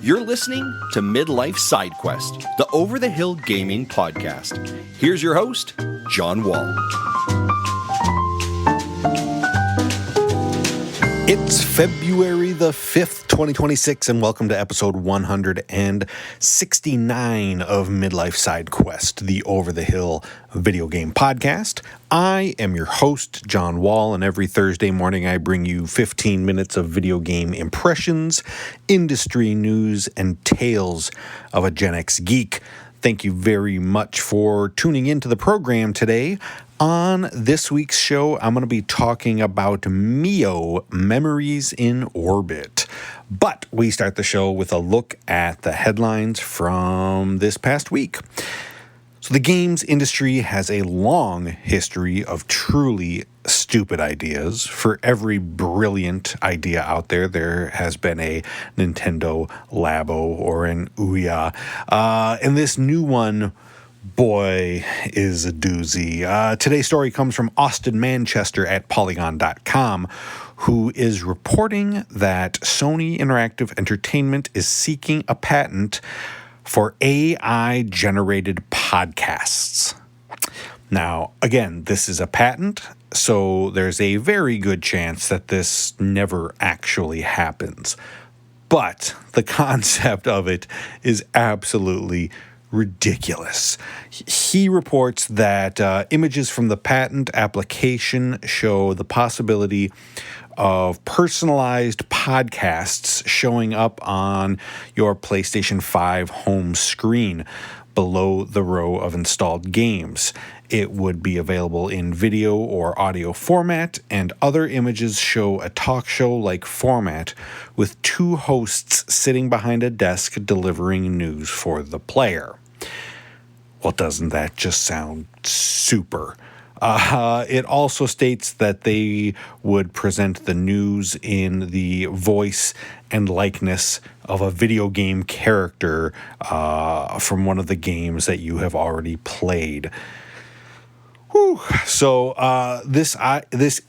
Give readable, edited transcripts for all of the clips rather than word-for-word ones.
You're listening to Midlife Side Quest, the Over the Hill Gaming Podcast. Here's your host, John Wall. It's February the 5th, 2026, and welcome to episode 169 of Midlife Side Quest, the Over the Hill video game podcast. I am your host, John Wall, and every Thursday morning I bring you 15 minutes of video game impressions, industry news, and tales of a Gen X geek. Thank you very much for tuning into the program today. On this week's show, I'm going to be talking about MIO, Memories in Orbit. But we start the show with a look at the headlines from this past week. So the games industry has a long history of truly stupid ideas. For every brilliant idea out there, there has been a Nintendo Labo or an Ouya. And this new one, boy, is a doozy. Today's story comes from Austin Manchester at Polygon.com, who is reporting that Sony Interactive Entertainment is seeking a patent for AI-generated podcasts. Now, again, this is a patent, so there's a very good chance that this never actually happens. But the concept of it is absolutely ridiculous. He reports that images from the patent application show the possibility of personalized podcasts showing up on your PlayStation 5 home screen below the row of installed games. It would be available in video or audio format, and other images show a talk show-like format with two hosts sitting behind a desk delivering news for the player. Well, doesn't that just sound super? It also states that they would present the news in the voice and likeness of a video game character from one of the games that you have already played. Whew. So this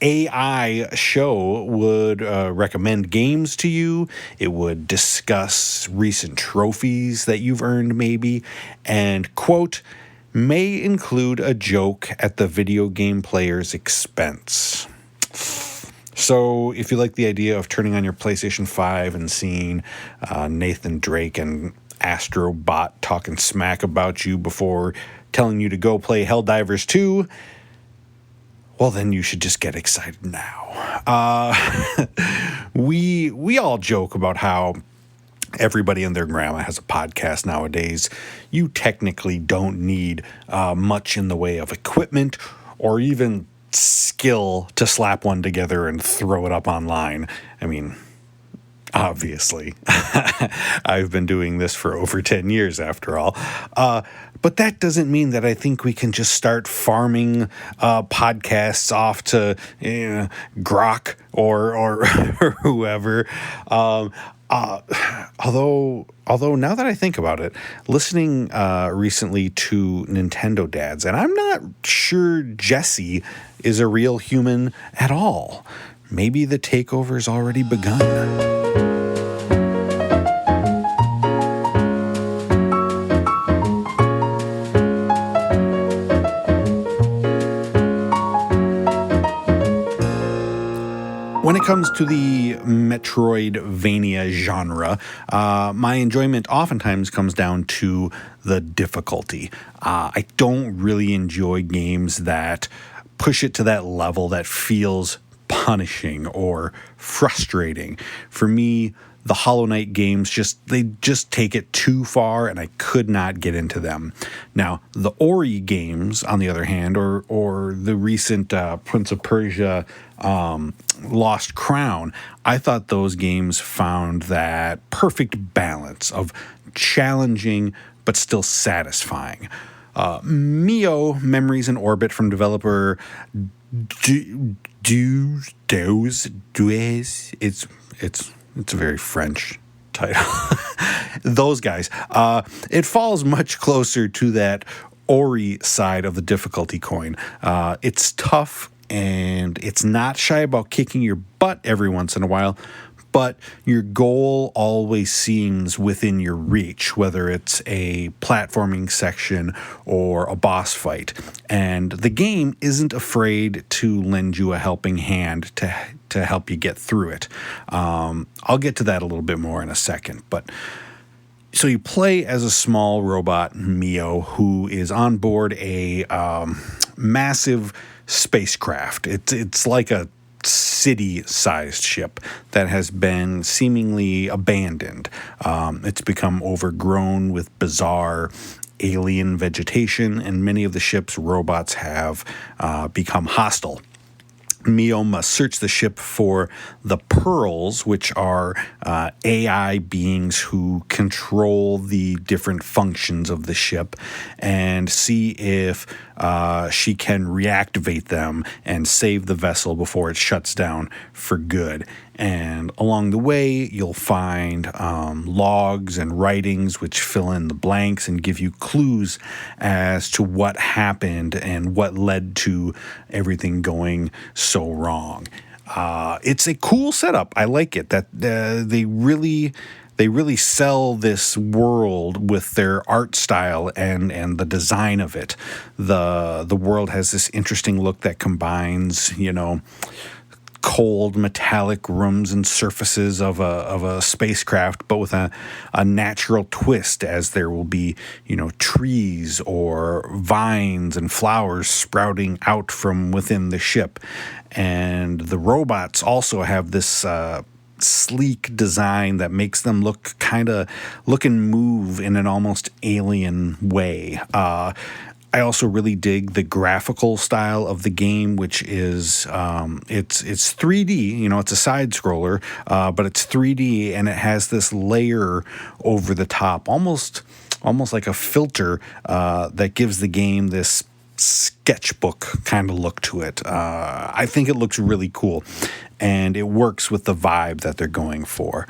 AI show would recommend games to you. It would discuss recent trophies that you've earned maybe, and, quote, may include a joke at the video game player's expense. So if you like the idea of turning on your PlayStation 5 and seeing Nathan Drake and Astrobot talking smack about you before telling you to go play Helldivers 2, well, then you should just get excited now. We all joke about how everybody and their grandma has a podcast nowadays. You technically don't need much in the way of equipment or even skill to slap one together and throw it up online. I mean, obviously. I've been doing this for over 10 years after all. But that doesn't mean that I think we can just start farming podcasts off to Grok or whoever. Although now that I think about it, listening recently to Nintendo Dads, and I'm not sure Jesse is a real human at all. Maybe the takeover's already begun. When it comes to the metroidvania genre, my enjoyment oftentimes comes down to the difficulty. I don't really enjoy games that push it to that level that feels punishing or frustrating. For me, the Hollow Knight games they take it too far, and I could not get into them. Now, the Ori games, on the other hand, or the recent Prince of Persia Lost Crown, I thought those games found that perfect balance of challenging but still satisfying. MIO, Memories in Orbit, from developer Dues. It's a very French title. Those guys. It falls much closer to that Ori side of the difficulty coin. It's tough, and it's not shy about kicking your butt every once in a while, but your goal always seems within your reach, whether it's a platforming section or a boss fight. And the game isn't afraid to lend you a helping hand to help you get through it. I'll get to that a little bit more in a second, but so you play as a small robot, MIO, who is on board a massive spacecraft. It's like a city-sized ship that has been seemingly abandoned. It's become overgrown with bizarre alien vegetation, and many of the ship's robots have become hostile. MIO must search the ship for the pearls, which are AI beings who control the different functions of the ship, and see if she can reactivate them and save the vessel before it shuts down for good. And along the way, you'll find logs and writings which fill in the blanks and give you clues as to what happened and what led to everything going so wrong. It's a cool setup. I like it. That they really sell this world with their art style and the design of it. The world has this interesting look that combines, cold metallic rooms and surfaces of a spacecraft, but with a natural twist, as there will be trees or vines and flowers sprouting out from within the ship. And the robots also have this sleek design that makes them look and move in an almost alien way. I also really dig the graphical style of the game, which is it's 3D. It's a side scroller, but it's 3D, and it has this layer over the top, almost like a filter that gives the game this sketchbook kind of look to it. I think it looks really cool, and it works with the vibe that they're going for.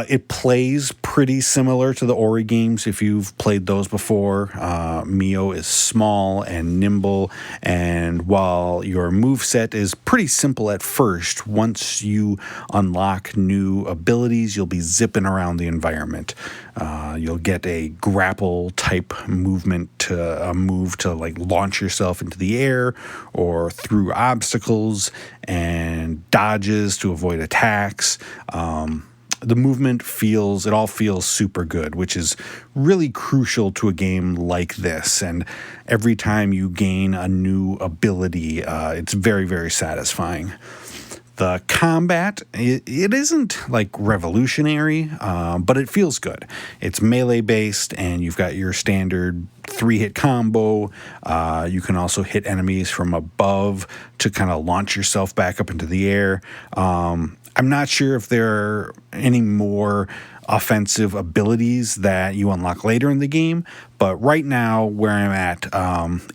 It plays pretty similar to the Ori games if you've played those before. MIO is small and nimble, and while your moveset is pretty simple at first, once you unlock new abilities, you'll be zipping around the environment. You'll get a grapple type movement to move to launch yourself into the air or through obstacles, and dodges to avoid attacks. The movement all feels super good, which is really crucial to a game like this. And every time you gain a new ability, it's very, very satisfying. The combat, it isn't revolutionary, but it feels good. It's melee based, and you've got your standard 3-hit combo. You can also hit enemies from above to kind of launch yourself back up into the air. I'm not sure if there are any more offensive abilities that you unlock later in the game, but right now where I'm at,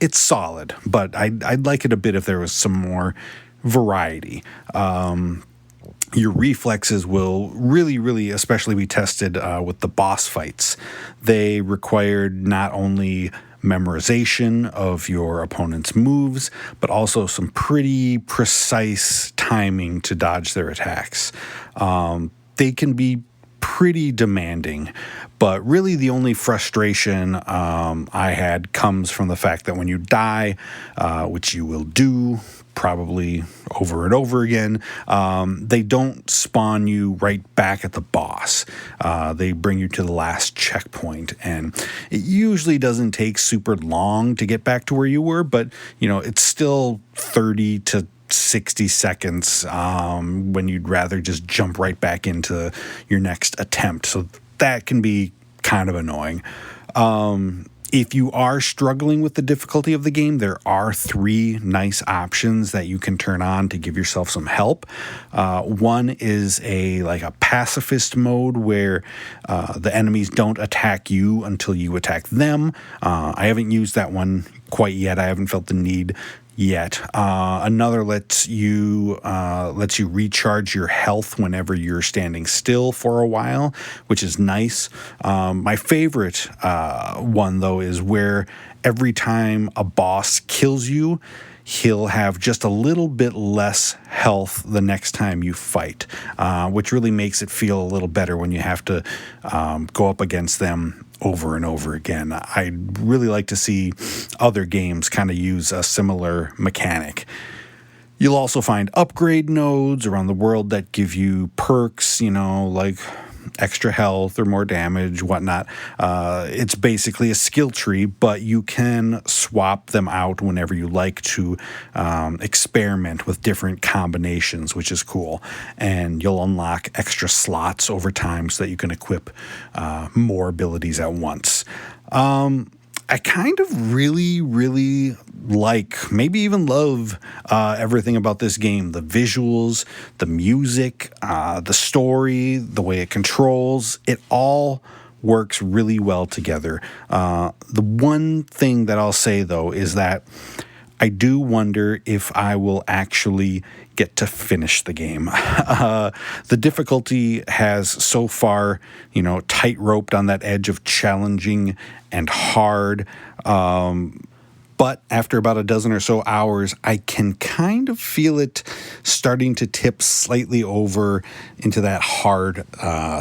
it's solid, but I'd like it a bit if there was some more variety. Your reflexes will really, especially be tested with the boss fights. They required not only memorization of your opponent's moves, but also some pretty precise timing to dodge their attacks. They can be pretty demanding, but really the only frustration I had comes from the fact that when you die, which you will do probably over and over again, they don't spawn you right back at the boss. They bring you to the last checkpoint, and it usually doesn't take super long to get back to where you were, but it's still 30 to 60 seconds when you'd rather just jump right back into your next attempt. So that can be kind of annoying. If you are struggling with the difficulty of the game, there are 3 nice options that you can turn on to give yourself some help. One is a pacifist mode where the enemies don't attack you until you attack them. I haven't used that one quite yet. I haven't felt the need yet. Another lets you recharge your health whenever you're standing still for a while, which is nice. My favorite one, though, is where every time a boss kills you, he'll have just a little bit less health the next time you fight, which really makes it feel a little better when you have to go up against them over and over again. I'd really like to see other games kind of use a similar mechanic. You'll also find upgrade nodes around the world that give you perks, like extra health or more damage, whatnot. It's basically a skill tree, but you can swap them out whenever you like to experiment with different combinations, which is cool. And you'll unlock extra slots over time so that you can equip more abilities at once. I kind of really like, maybe even love everything about this game. The visuals, the music, the story, the way it controls, it all works really well together. The one thing that I'll say, though, is that I do wonder if I will actually get to finish the game. The difficulty has so far, tight-roped on that edge of challenging and hard. But after about a dozen or so hours, I can kind of feel it starting to tip slightly over into that hard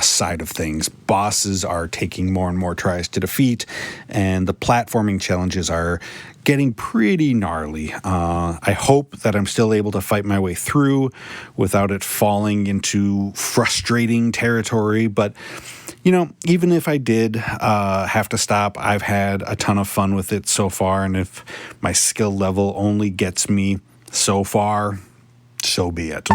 side of things. Bosses are taking more and more tries to defeat, and the platforming challenges are getting pretty gnarly. I hope that I'm still able to fight my way through without it falling into frustrating territory, but even if I did have to stop, I've had a ton of fun with it so far, and if my skill level only gets me so far, so be it.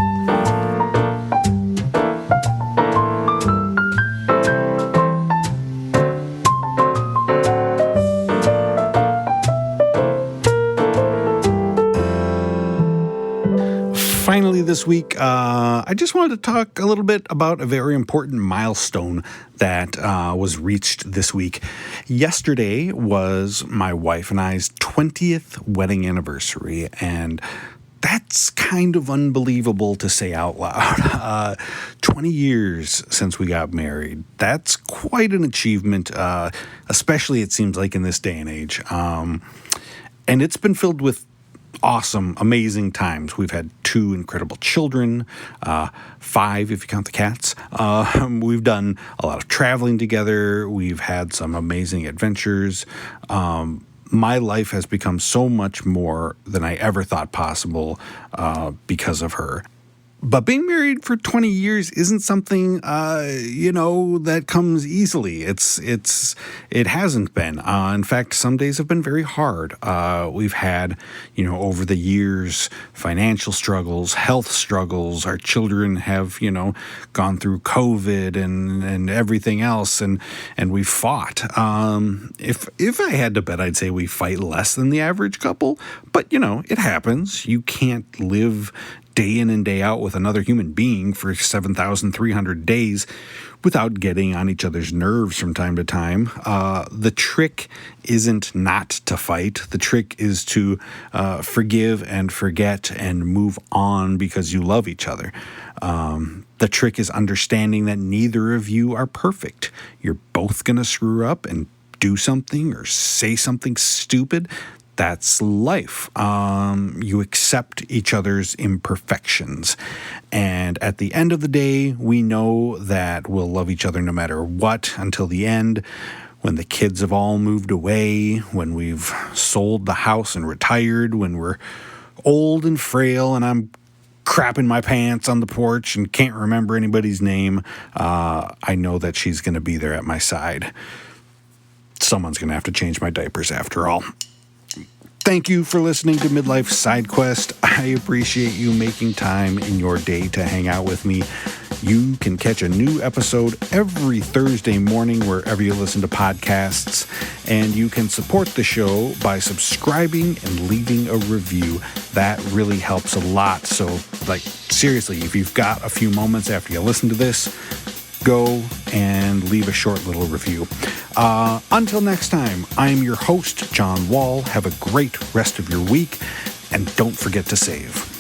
Finally this week, I just wanted to talk a little bit about a very important milestone that was reached this week. Yesterday was my wife and I's 20th wedding anniversary, and that's kind of unbelievable to say out loud. 20 years since we got married. That's quite an achievement, especially it seems like in this day and age. And it's been filled with awesome, amazing times. We've had 2 incredible children, 5 if you count the cats. We've done a lot of traveling together. We've had some amazing adventures. My life has become so much more than I ever thought possible because of her. But being married for 20 years isn't something, that comes easily. It hasn't been. In fact, some days have been very hard. We've had, over the years, financial struggles, health struggles. Our children have, gone through COVID and everything else, and we've fought. If I had to bet, I'd say we fight less than the average couple. But, it happens. You can't live day in and day out with another human being for 7,300 days without getting on each other's nerves from time to time. The trick isn't not to fight. The trick is to forgive and forget and move on because you love each other. The trick is understanding that neither of you are perfect. You're both going to screw up and do something or say something stupid. That's life. You accept each other's imperfections. And at the end of the day, we know that we'll love each other no matter what until the end, when the kids have all moved away, when we've sold the house and retired, when we're old and frail and I'm crapping my pants on the porch and can't remember anybody's name. I know that she's going to be there at my side. Someone's going to have to change my diapers after all. Thank you for listening to Midlife Side Quest. I appreciate you making time in your day to hang out with me. You can catch a new episode every Thursday morning wherever you listen to podcasts, and you can support the show by subscribing and leaving a review. That really helps a lot. So, seriously, if you've got a few moments after you listen to this, go and leave a short little review. Until next time, I'm your host, John Wall. Have a great rest of your week, and don't forget to save.